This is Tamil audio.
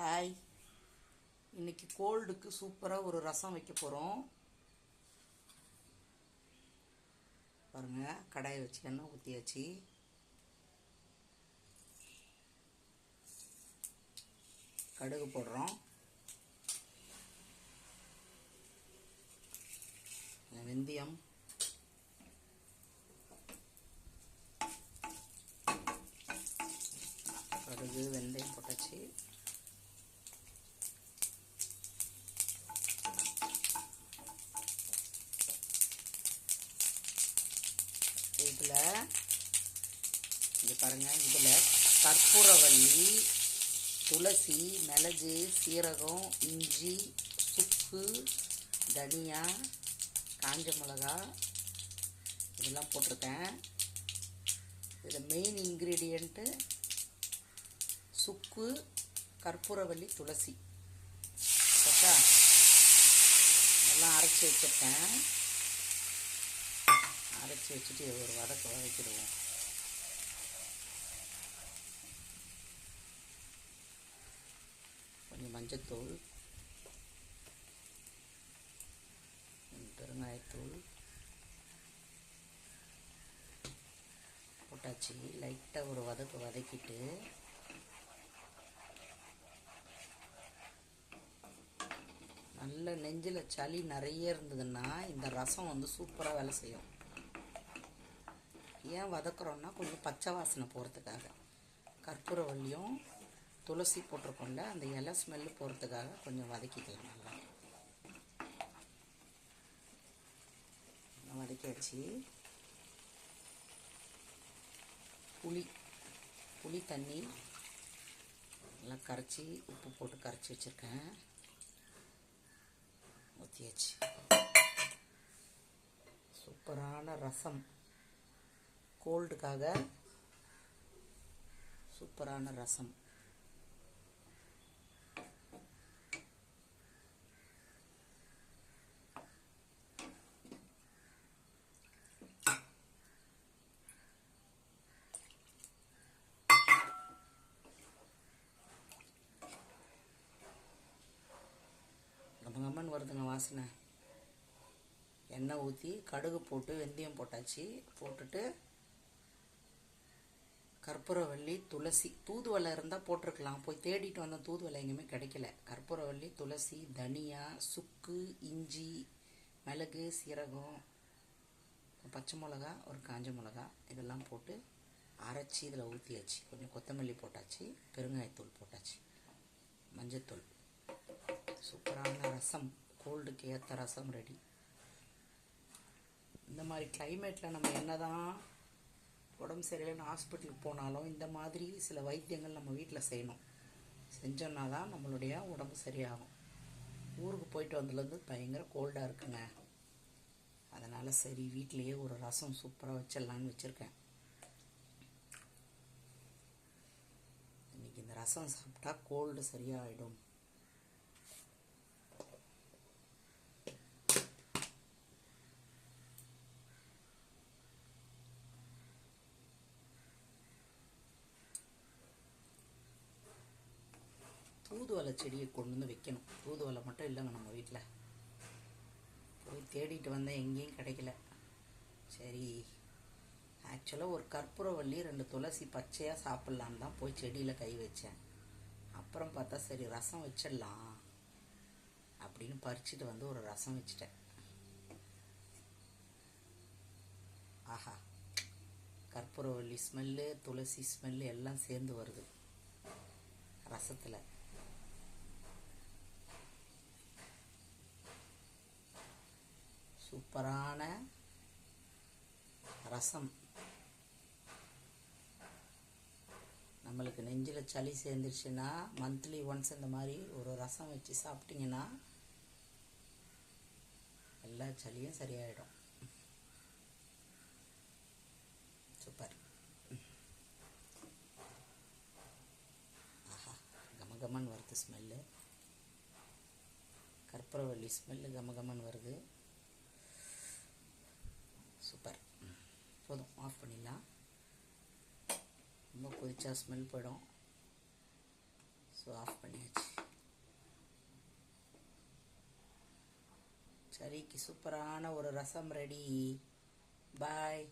ஹாய், இன்னைக்கு கோல்டுக்கு சூப்பராக ஒரு ரசம் வைக்க போகிறோம். பாருங்கள், கடாயை வச்சு எண்ணெய் ஊற்றியாச்சு. கடுகு போடுறோம், வெந்தயம், கடுகு வெந்தயம் போட்டாச்சு. இதில் இங்கே பாருங்கள், இதில் கற்பூரவள்ளி, துளசி, மிளகு, சீரகம், இஞ்சி, சுக்கு, தனியா, காஞ்ச மிளகா இதெல்லாம் போட்டிருக்கேன். இதில் மெயின் இன்க்ரீடியண்ட்டு சுக்கு, கற்பூரவள்ளி, துளசி ஓகே, எல்லாம் அரைச்சி வச்சுருக்கேன். அரைச்சி வச்சுட்டு ஒரு வதக்கிடுவோம். கொஞ்சம் மஞ்சத்தூள், பெருங்காயத்தூள் போட்டாச்சு. லைட்டாக ஒரு வதக்கிட்டு நல்ல நெஞ்சில் சளி நிறைய இருந்ததுன்னா இந்த ரசம் வந்து சூப்பராக வேலை செய்யும். ஏன் வதக்குறோன்னா கொஞ்சம் பச்சை வாசனை போகிறதுக்காக. கற்பூரவள்ளியும் துளசி போட்டிருக்கோம்ல, அந்த இலை ஸ்மெல்லு போகிறதுக்காக கொஞ்சம் வதக்கிக்கலாம். நல்லா வதக்கிடுச்சு. புளி தண்ணி நல்லா கரைச்சி உப்பு போட்டு கரைச்சி வச்சுருக்கேன், ஊற்றியாச்சு. சூப்பரான ரசம், கோல்டுக்காக சூப்பரான ரசம். கம்மன் வருதுங்க வாசனை. எண்ணெய் ஊற்றி கடுகு போட்டு வெந்தயம் போட்டாச்சு. போட்டுட்டு கற்பூரவள்ளி, துளசி, தூதுவளை இருந்தால் போட்டிருக்கலாம். போய் தேடிட்டு வந்தோம், தூதுவளை எங்கேயுமே கிடைக்கல. கற்பூரவள்ளி, துளசி, தனியா, சுக்கு, இஞ்சி, மிளகு, சீரகம், பச்சை மிளகா, ஒரு காஞ்ச மிளகா இதெல்லாம் போட்டு அரைச்சி இதில் ஊற்றியாச்சு. கொஞ்சம் கொத்தமல்லி போட்டாச்சு, பெருங்காயத்தூள் போட்டாச்சு, மஞ்சத்தூள். சூப்பரான ரசம், கோல்டுக்கு ஏற்ற ரசம் ரெடி. இந்த மாதிரி கிளைமேட்டில் நம்ம என்ன தான் உடம்பு சரியில்லைன்னு ஹாஸ்பிட்டலுக்கு போனாலும் இந்த மாதிரி சில வைத்தியங்கள் நம்ம வீட்டில் செய்யணும். செஞ்சோன்னா தான் நம்மளுடைய உடம்பு சரியாகும். ஊருக்கு போயிட்டு வந்ததுலேருந்து பயங்கர கோல்டாக இருக்குங்க. அதனால் சரி, வீட்டிலையே ஒரு ரசம் சூப்பராக வச்சிடலான்னு வச்சுருக்கேன். இன்றைக்கி இந்த ரசம் சாப்பிட்டா கோல்டு சரியாகிடும். தூதுவளை செடியை கொண்டு வந்து வைக்கணும். தூதுவளை மட்டும் இல்லைங்க நம்ம வீட்டில். போய் தேடிட்டு வந்தேன், எங்கேயும் கிடைக்கல. சரி, ஆக்சுவலாக ஒரு கற்பூரவள்ளி, 2 துளசி பச்சையாக சாப்பிட்லான்னு தான் போய் செடியில் கை வச்சேன். அப்புறம் பார்த்தா சரி ரசம் வச்சிடலாம் அப்படின்னு பறிச்சுட்டு வந்து ஒரு ரசம் வச்சுட்டேன். ஆஹா, கற்பூரவள்ளி ஸ்மெல்லு, துளசி ஸ்மெல்லு எல்லாம் சேர்ந்து வருது ரசத்தில். சூப்பரான ரசம். நம்மளுக்கு நெஞ்சில் சளி சேர்ந்துருச்சுன்னா மந்த்லி ஒன்ஸ் இந்த மாதிரி ஒரு ரசம் வச்சு சாப்பிட்டிங்கன்னா எல்லா சளியும் சரியாயிடும். சூப்பர். ஆஹா, கமகமன் வருது ஸ்மெல்லு. கற்பூரவள்ளி ஸ்மெல்லு கமகமன் வருது. சூப்பர். போதும், ஆஃப் பண்ணிடலாம். ரொம்ப கொதிச்சா ஸ்மெல் போயிடும். ஸோ ஆஃப் பண்ணியாச்சு. சரிக்கு சூப்பரான ஒரு ரசம் ரெடி. பாய்.